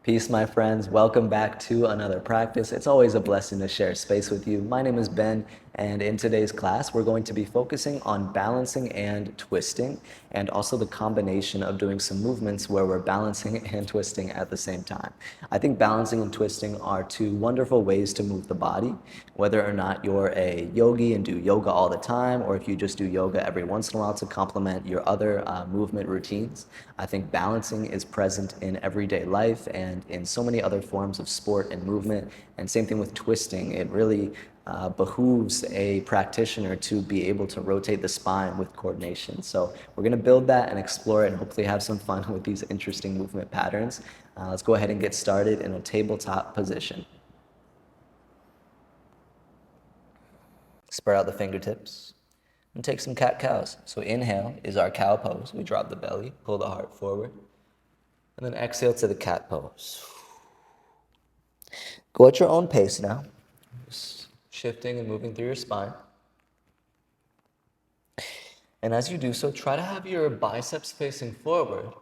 Peace, my friends. Welcome back to another practice. It's always a blessing to share space with you. My name is Ben, and in today's class, we're going to be focusing on balancing and twisting, and also the combination of doing some movements where we're balancing and twisting at the same time. I think balancing and twisting are two wonderful ways to move the body, whether or not you're a yogi and do yoga all the time, or if you just do yoga every once in a while to complement your other movement routines. I think balancing is present in everyday life and in so many other forms of sport and movement. And same thing with twisting. It really behooves a practitioner to be able to rotate the spine with coordination. So we're going to build that and explore it and hopefully have some fun with these interesting movement patterns. Let's go ahead and get started in a tabletop position. Spread out the fingertips and take some cat-cows. So inhale is our cow pose. We drop the belly, pull the heart forward, and then exhale to the cat pose. Go at your own pace now, just shifting and moving through your spine. And as you do so, try to have your biceps facing forward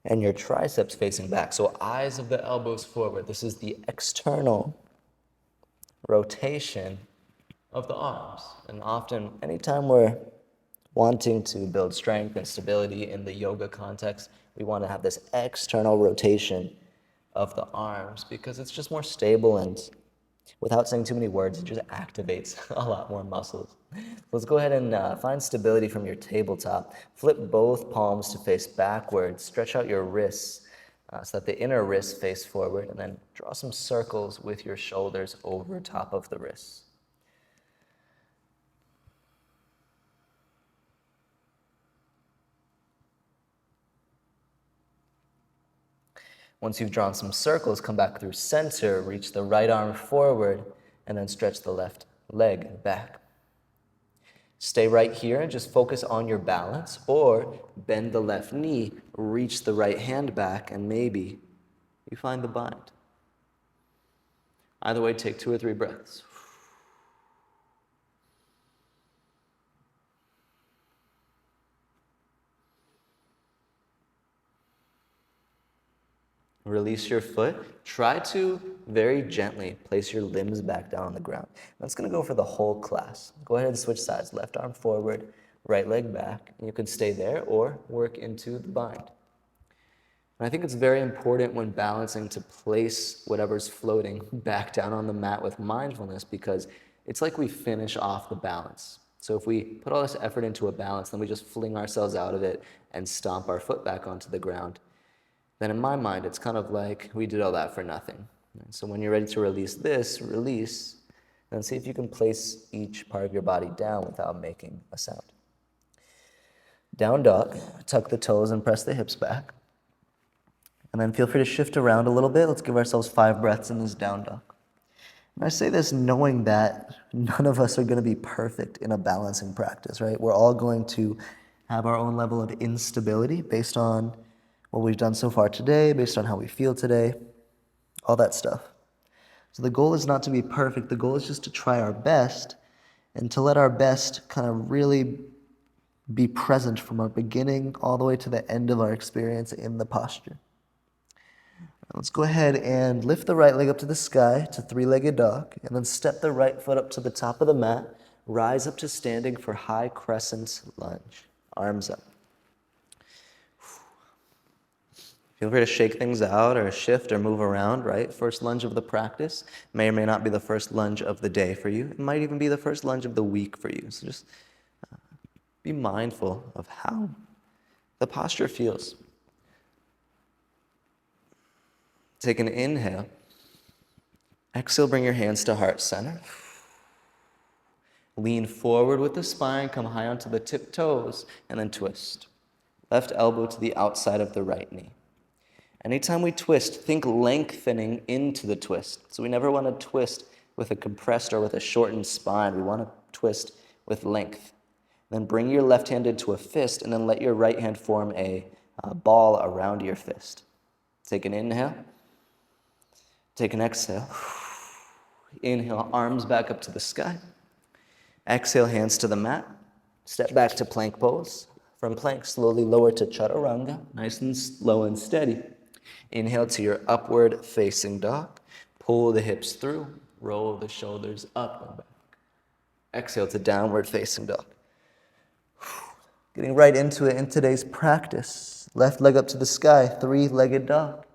and your triceps facing back. So eyes of the elbows forward. This is the external rotation of the arms. And often, anytime we're wanting to build strength and stability in the yoga context, we want to have this external rotation of the arms because it's just more stable, and without saying too many words, it just activates a lot more muscles. Let's go ahead and find stability from your tabletop. Flip both palms to face backwards. Stretch out your wrists so that the inner wrists face forward, and then draw some circles with your shoulders over top of the wrists. Once you've drawn some circles, come back through center, reach the right arm forward, and then stretch the left leg back. Stay right here and just focus on your balance, or bend the left knee, reach the right hand back, and maybe you find the bind. Either way, take 2 or 3 breaths. Release your foot. Try to very gently place your limbs back down on the ground. That's going to go for the whole class. Go ahead and switch sides. Left arm forward, right leg back. And you can stay there or work into the bind. And I think it's very important when balancing to place whatever's floating back down on the mat with mindfulness, because it's like we finish off the balance. So if we put all this effort into a balance, then we just fling ourselves out of it and stomp our foot back onto the ground, then in my mind, it's kind of like we did all that for nothing. So when you're ready to release this, release, then see if you can place each part of your body down without making a sound. Down dog, tuck the toes and press the hips back. And then feel free to shift around a little bit. Let's give ourselves 5 breaths in this down dog. And I say this knowing that none of us are going to be perfect in a balancing practice, right? We're all going to have our own level of instability based on what we've done so far today, based on how we feel today, all that stuff. So the goal is not to be perfect. The goal is just to try our best and to let our best kind of really be present from our beginning all the way to the end of our experience in the posture. Let's go ahead and lift the right leg up to the sky to 3-legged dog, and then step the right foot up to the top of the mat. Rise up to standing for high crescent lunge. Arms up. Feel free to shake things out or shift or move around, right? First lunge of the practice may or may not be the first lunge of the day for you. It might even be the first lunge of the week for you. So just be mindful of how the posture feels. Take an inhale. Exhale, bring your hands to heart center. Lean forward with the spine, come high onto the tip toes, and then twist. Left elbow to the outside of the right knee. Anytime we twist, think lengthening into the twist. So we never want to twist with a compressed or with a shortened spine. We want to twist with length. Then bring your left hand into a fist, and then let your right hand form a ball around your fist. Take an inhale. Take an exhale. Inhale, arms back up to the sky. Exhale, hands to the mat. Step back to plank pose. From plank, slowly lower to chaturanga, nice and slow and steady. Inhale to your upward facing dog. Pull the hips through, roll the shoulders up and back. Exhale to downward facing dog. Getting right into it in today's practice. Left leg up to the sky, three-legged dog.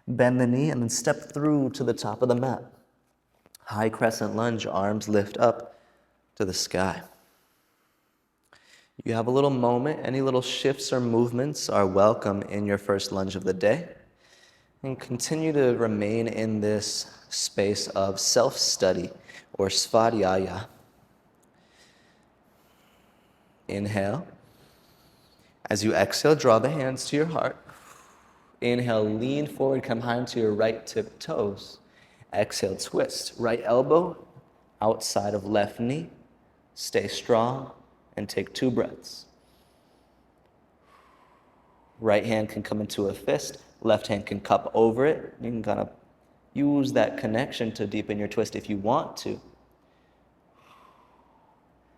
Bend the knee and then step through to the top of the mat. High crescent lunge, arms lift up to the sky. You have a little moment. Any little shifts or movements are welcome in your first lunge of the day. And continue to remain in this space of self-study or svadhyaya. Inhale. As you exhale, draw the hands to your heart. Inhale, lean forward, come high into your right tip toes. Exhale, twist. Right elbow outside of left knee. Stay strong and take 2 breaths. Right hand can come into a fist. Left hand can cup over it. You can kind of use that connection to deepen your twist if you want to.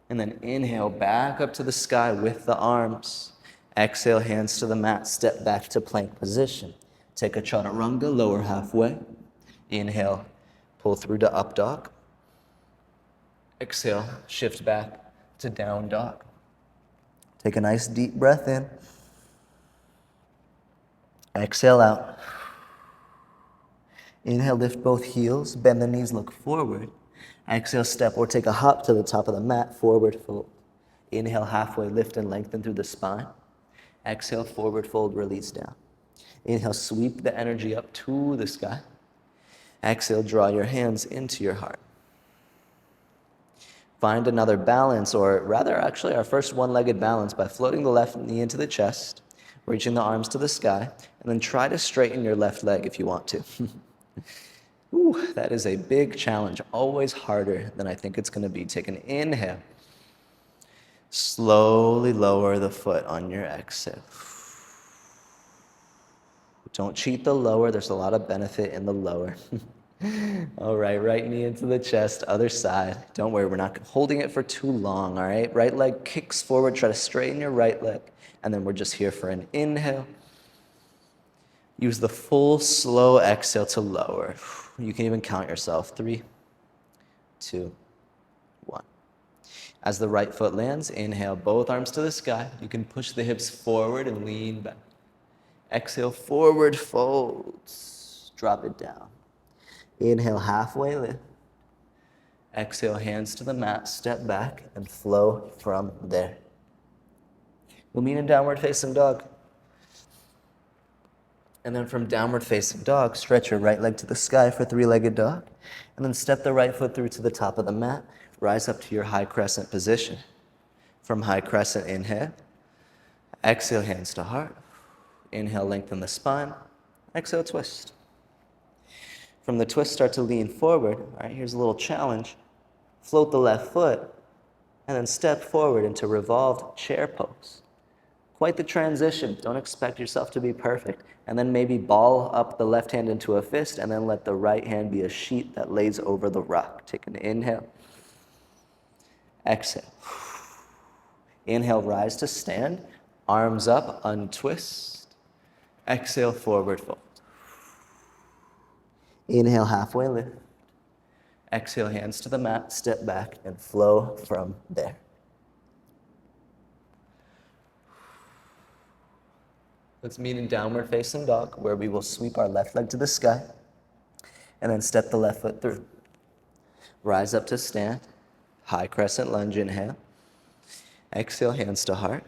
And then inhale back up to the sky with the arms. Exhale, hands to the mat. Step back to plank position. Take a chaturanga, lower halfway. Inhale, pull through to up dog. Exhale, shift back to down dog. Take a nice deep breath in. Exhale out. Inhale, lift both heels, bend the knees, look forward. Exhale, step or take a hop to the top of the mat, forward fold. Inhale, halfway lift and lengthen through the spine. Exhale, forward fold, release down. Inhale, sweep the energy up to the sky. Exhale, draw your hands into your heart. Find another balance, or rather actually our first one-legged balance, by floating the left knee into the chest, reaching the arms to the sky, and then try to straighten your left leg if you want to. Ooh, that is a big challenge, always harder than I think it's going to be. Take an inhale. Slowly lower the foot on your exhale. Don't cheat the lower. There's a lot of benefit in the lower. All right, right knee into the chest, other side. Don't worry, we're not holding it for too long, all right? Right leg kicks forward, try to straighten your right leg, and then we're just here for an inhale. Use the full slow exhale to lower. You can even count yourself. 3, 2, 1. As the right foot lands, inhale, both arms to the sky. You can push the hips forward and lean back. Exhale, forward folds. Drop it down. Inhale, halfway lift. Exhale, hands to the mat, step back, and flow from there. We'll meet in downward facing dog. And then from downward facing dog, stretch your right leg to the sky for three-legged dog. And then step the right foot through to the top of the mat. Rise up to your high crescent position. From high crescent, inhale. Exhale, hands to heart. Inhale, lengthen the spine. Exhale, twist. From the twist, start to lean forward. All right, here's a little challenge. Float the left foot, and then step forward into revolved chair pose. Quite the transition. Don't expect yourself to be perfect. And then maybe ball up the left hand into a fist, and then let the right hand be a sheet that lays over the rock. Take an inhale. Exhale. Inhale, rise to stand. Arms up, untwist. Exhale, forward fold. Inhale, halfway lift. Exhale, hands to the mat, step back, and flow from there. Let's meet in downward facing dog, where we will sweep our left leg to the sky, and then step the left foot through. Rise up to stand. High crescent lunge, inhale. Exhale, hands to heart.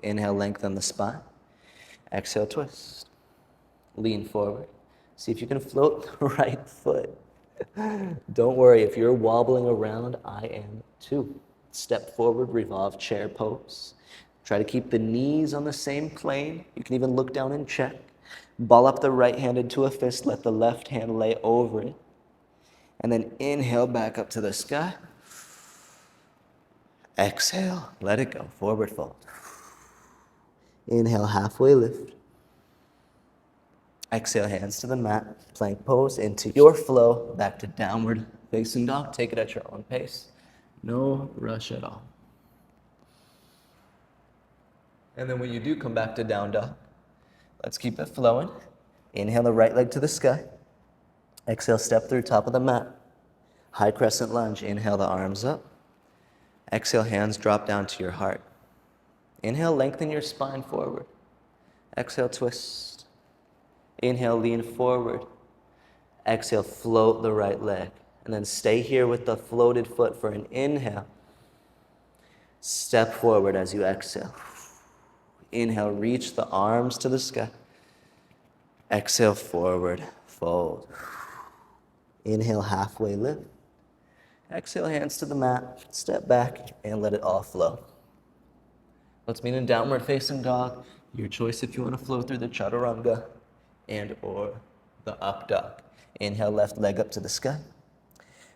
Inhale, lengthen the spine. Exhale, twist. Lean forward. See if you can float the right foot. Don't worry, if you're wobbling around, I am too. Step forward, revolve chair pose. Try to keep the knees on the same plane. You can even look down and check. Ball up the right hand into a fist, let the left hand lay over it. And then inhale back up to the sky. Exhale, let it go, forward fold. Inhale, halfway lift. Exhale, hands to the mat, plank pose, into your flow, back to downward facing dog. Take it at your own pace. No rush at all. And then when you do come back to down dog, let's keep it flowing. Inhale the right leg to the sky. Exhale, step through top of the mat. High crescent lunge. Inhale the arms up. Exhale, hands drop down to your heart. Inhale, lengthen your spine forward. Exhale, twist. Inhale, lean forward. Exhale, float the right leg. And then stay here with the floated foot for an inhale. Step forward as you exhale. Inhale, reach the arms to the sky. Exhale, forward, fold. Inhale, halfway lift. Exhale, hands to the mat. Step back and let it all flow. Let's meet in downward facing dog. Your choice if you want to flow through the chaturanga and or the up dog. Inhale, left leg up to the sky.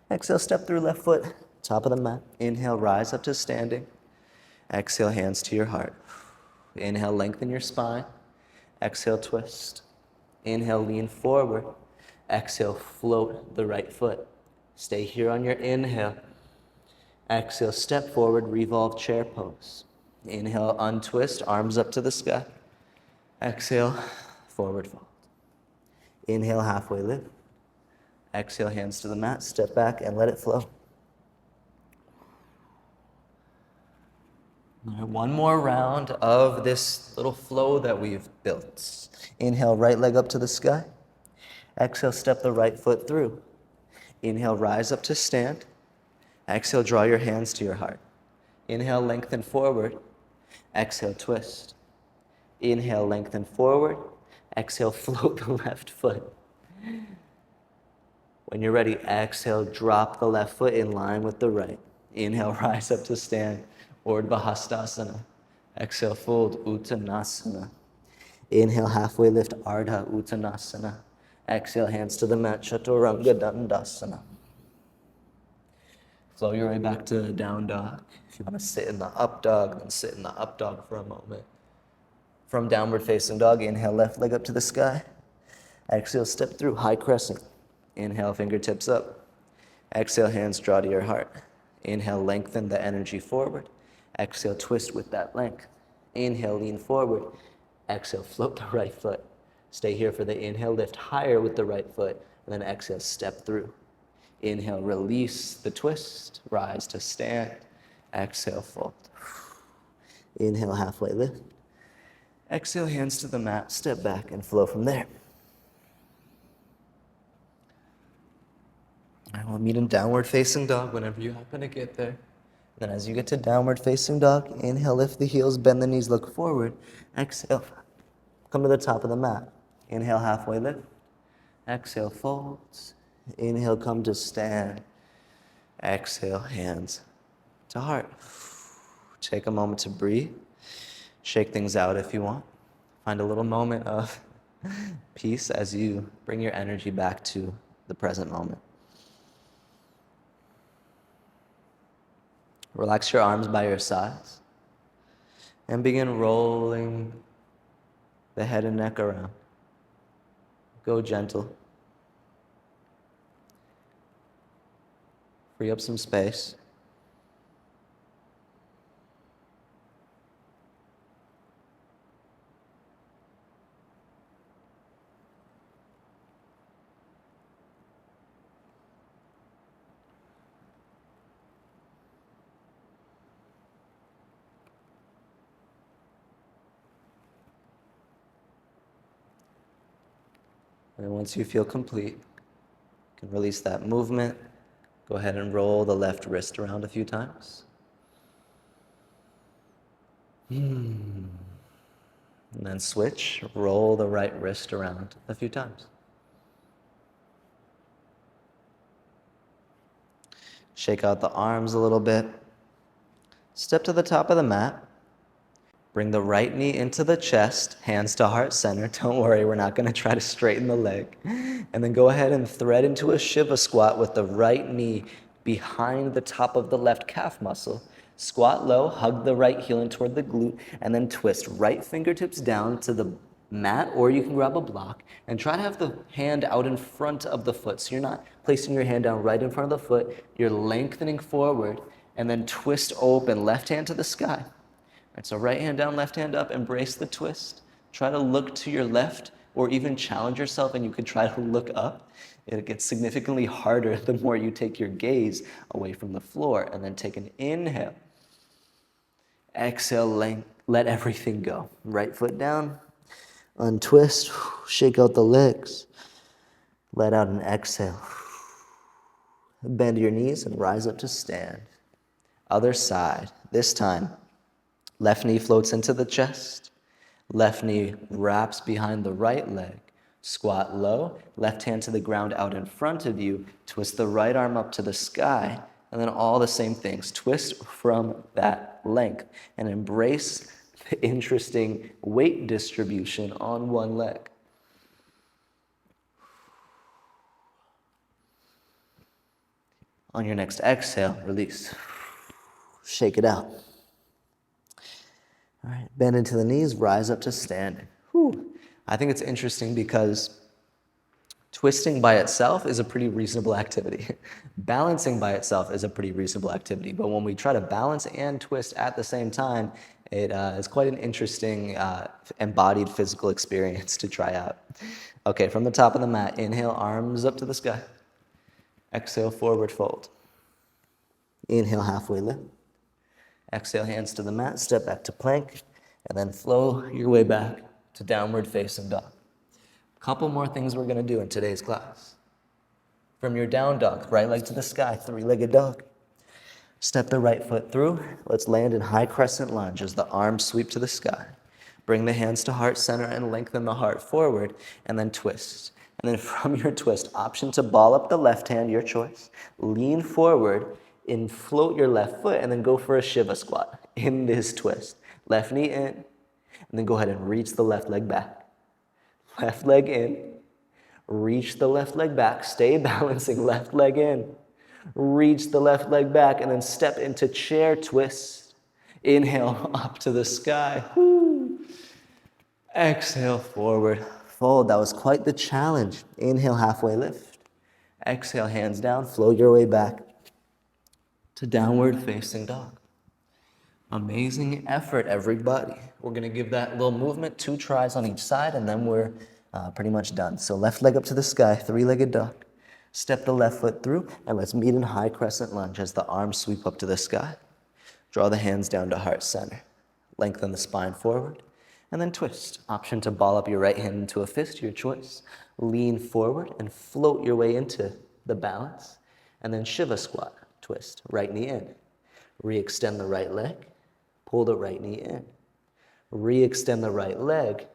Exhale, step through left foot, top of the mat. Inhale, rise up to standing. Exhale, hands to your heart. Inhale, lengthen your spine. Exhale, twist. Inhale, lean forward. Exhale, float the right foot. Stay here on your inhale. Exhale, step forward, revolve chair pose. Inhale, untwist, arms up to the sky. Exhale, forward fold. Inhale, halfway lift. Exhale, hands to the mat, step back and let it flow. All right, one more round of this little flow that we've built. Inhale, right leg up to the sky. Exhale, step the right foot through. Inhale, rise up to stand. Exhale, draw your hands to your heart. Inhale, lengthen forward. Exhale, twist. Inhale, lengthen forward. Exhale, float the left foot. When you're ready, exhale, drop the left foot in line with the right. Inhale, rise up to stand, Urdhva Hastasana. Exhale, fold, Uttanasana. Inhale, halfway lift, Ardha Uttanasana. Exhale, hands to the mat, Chaturanga Dandasana. Flow your way back to down dog. If you want to sit in the up dog, then sit in the up dog for a moment. From downward facing dog, inhale, left leg up to the sky. Exhale, step through, high crescent. Inhale, fingertips up. Exhale, hands draw to your heart. Inhale, lengthen the energy forward. Exhale, twist with that length. Inhale, lean forward. Exhale, float the right foot. Stay here for the inhale, lift higher with the right foot, and then exhale, step through. Inhale, release the twist, rise to stand. Exhale, fold. Inhale, halfway lift. Exhale, hands to the mat, step back and flow from there. I will meet in downward facing dog whenever you happen to get there. Then as you get to downward facing dog, inhale, lift the heels, bend the knees, look forward. Exhale, come to the top of the mat. Inhale, halfway lift. Exhale, folds. Inhale, come to stand. Exhale, hands to heart. Take a moment to breathe. Shake things out if you want. Find a little moment of peace as you bring your energy back to the present moment. Relax your arms by your sides and begin rolling the head and neck around. Go gentle. Free up some space. And once you feel complete, you can release that movement. Go ahead and roll the left wrist around a few times. And then switch, roll the right wrist around a few times. Shake out the arms a little bit. Step to the top of the mat. Bring the right knee into the chest, hands to heart center. Don't worry, we're not going to try to straighten the leg. And then go ahead and thread into a Shiva squat with the right knee behind the top of the left calf muscle. Squat low, hug the right heel in toward the glute, and then twist right fingertips down to the mat, or you can grab a block and try to have the hand out in front of the foot. So you're not placing your hand down right in front of the foot, you're lengthening forward, and then twist open, left hand to the sky. All right, so right hand down, left hand up, embrace the twist. Try to look to your left or even challenge yourself and you could try to look up. It gets significantly harder the more you take your gaze away from the floor. And then take an inhale. Exhale, let everything go. Right foot down, untwist, shake out the legs. Let out an exhale. Bend your knees and rise up to stand. Other side. This time, left knee floats into the chest. Left knee wraps behind the right leg. Squat low, left hand to the ground out in front of you. Twist the right arm up to the sky. And then all the same things. Twist from that length and embrace the interesting weight distribution on one leg. On your next exhale, release. Shake it out. All right, bend into the knees, rise up to standing. Whew. I think it's interesting because twisting by itself is a pretty reasonable activity. Balancing by itself is a pretty reasonable activity. But when we try to balance and twist at the same time, it is quite an interesting embodied physical experience to try out. Okay, from the top of the mat, inhale, arms up to the sky. Exhale, forward fold. Inhale, halfway lift. Exhale, hands to the mat, step back to plank, and then flow your way back to downward facing dog. Couple more things we're gonna do in today's class. From your down dog, right leg to the sky, three-legged dog. Step the right foot through. Let's land in high crescent lunge as the arms sweep to the sky. Bring the hands to heart center and lengthen the heart forward, and then twist. And then from your twist, option to ball up the left hand, your choice. Lean forward and float your left foot, and then go for a Shiva squat in this twist. Left knee in, and then go ahead and reach the left leg back. Left leg in, reach the left leg back, stay balancing, left leg in. Reach the left leg back, and then step into chair twist. Inhale up to the sky. Woo. Exhale, forward fold. That was quite the challenge. Inhale, halfway lift. Exhale, hands down, flow your way back to downward facing dog. Amazing effort, everybody. We're gonna give that little movement 2 tries on each side, and then we're pretty much done. So left leg up to the sky, three-legged dog. Step the left foot through, and let's meet in high crescent lunge as the arms sweep up to the sky. Draw the hands down to heart center. Lengthen the spine forward, and then twist. Option to ball up your right hand into a fist, your choice. Lean forward and float your way into the balance, and then Shiva squat. Twist, right knee in. Re-extend the right leg, pull the right knee in. Re-extend the right leg,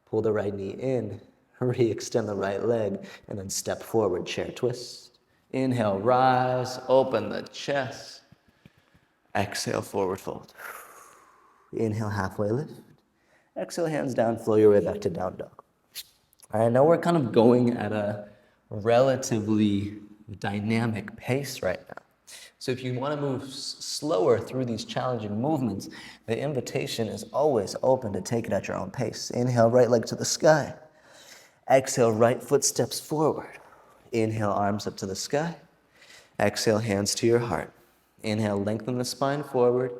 pull the right knee in. Re-extend the right leg, and then step forward, chair twist. Inhale, rise, open the chest. Exhale, forward fold. Inhale, halfway lift. Exhale, hands down, flow your way back to down dog. All right, now we're kind of going at a relatively dynamic pace right now. So if you want to move slower through these challenging movements, the invitation is always open to take it at your own pace. Inhale, right leg to the sky. Exhale, right foot steps forward. Inhale, arms up to the sky. Exhale, hands to your heart. Inhale, lengthen the spine forward.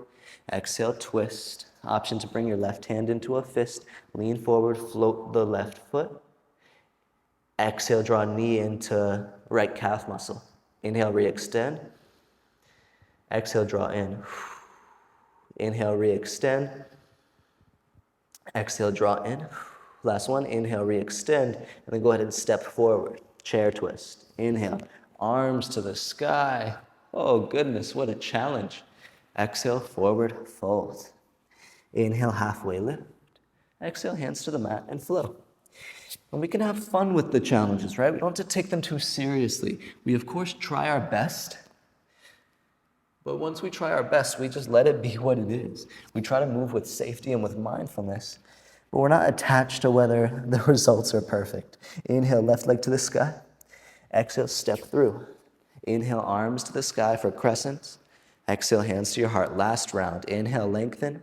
Exhale, twist. Option to bring your left hand into a fist. Lean forward, float the left foot. Exhale, draw knee into right calf muscle. Inhale, re-extend. Exhale, draw in. Inhale, re-extend. Exhale, draw in. Last one, inhale, re-extend, and then go ahead and step forward. Chair twist. Inhale, arms to the sky. Oh goodness, what a challenge. Exhale, forward fold. Inhale, halfway lift. Exhale, hands to the mat and flow. And we can have fun with the challenges, right? We don't have to take them too seriously. We, of course, try our best. But once we try our best, we just let it be what it is. We try to move with safety and with mindfulness, but we're not attached to whether the results are perfect. Inhale, left leg to the sky. Exhale, step through. Inhale, arms to the sky for crescents. Exhale, hands to your heart. Last round. Inhale, lengthen.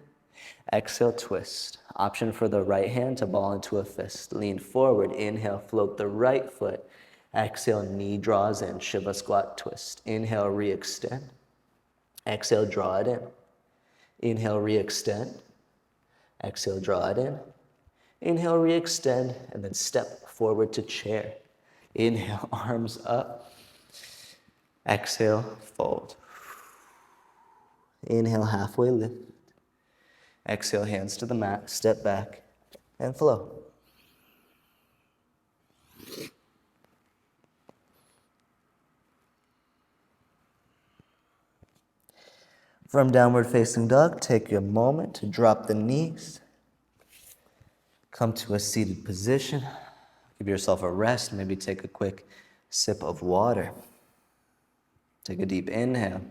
Exhale, twist. Option for the right hand to ball into a fist. Lean forward. Inhale, float the right foot. Exhale, knee draws in. Shiva squat twist. Inhale, re-extend. Exhale, draw it in. Inhale, re-extend. Exhale, draw it in. Inhale, re-extend, and then step forward to chair. Inhale, arms up. Exhale, fold. Inhale, halfway lift. Exhale, hands to the mat, step back, and flow. From downward facing dog, take a moment to drop the knees. Come to a seated position. Give yourself a rest. Maybe take a quick sip of water. Take a deep inhale.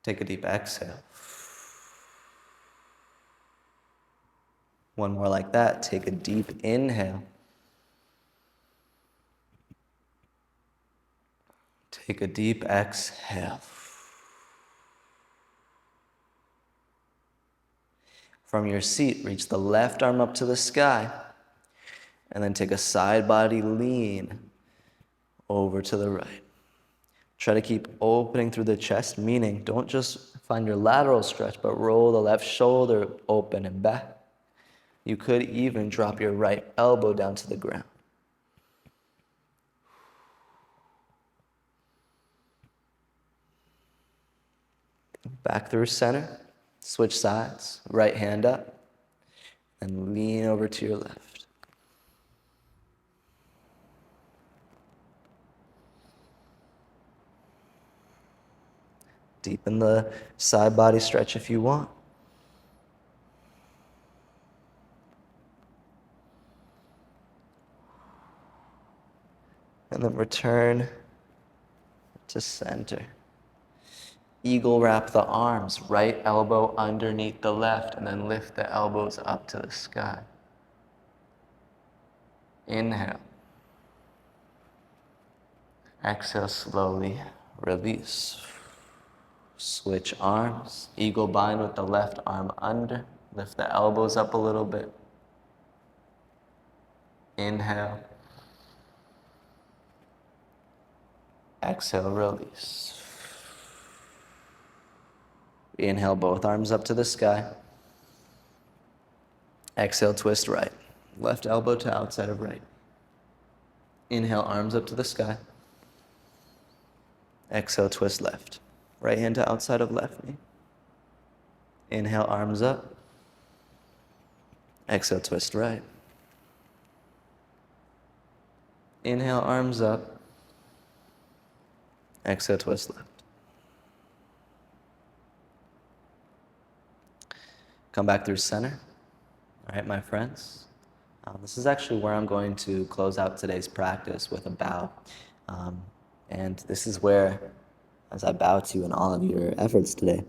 Take a deep exhale. One more like that. Take a deep inhale. Take a deep exhale. From your seat, reach the left arm up to the sky, and then take a side body lean over to the right. Try to keep opening through the chest, meaning don't just find your lateral stretch, but roll the left shoulder open and back. You could even drop your right elbow down to the ground. Back through center, switch sides, right hand up, and lean over to your left. Deepen the side body stretch if you want. And then return to center. Eagle wrap the arms, right elbow underneath the left, and then lift the elbows up to the sky. Inhale. Exhale, slowly release. Switch arms. Eagle bind with the left arm under. Lift the elbows up a little bit. Inhale. Exhale, release. Inhale, both arms up to the sky. Exhale, twist right. Left elbow to outside of right. Inhale, arms up to the sky. Exhale, twist left. Right hand to outside of left knee. Inhale, arms up. Exhale, twist right. Inhale, arms up. Exhale, twist left. Come back through center. All right, my friends. This is actually where I'm going to close out today's practice with a bow. And this is where, as I bow to you in all of your efforts today,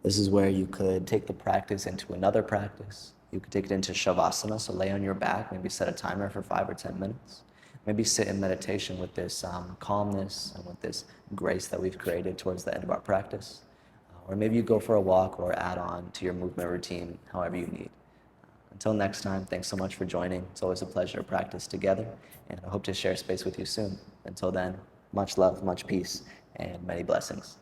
this is where you could take the practice into another practice. You could take it into Shavasana, so lay on your back, maybe set a timer for 5 or 10 minutes. Maybe sit in meditation with this calmness and with this grace that we've created towards the end of our practice. Or maybe you go for a walk or add on to your movement routine, however you need. Until next time, thanks so much for joining. It's always a pleasure to practice together, and I hope to share space with you soon. Until then, much love, much peace, and many blessings.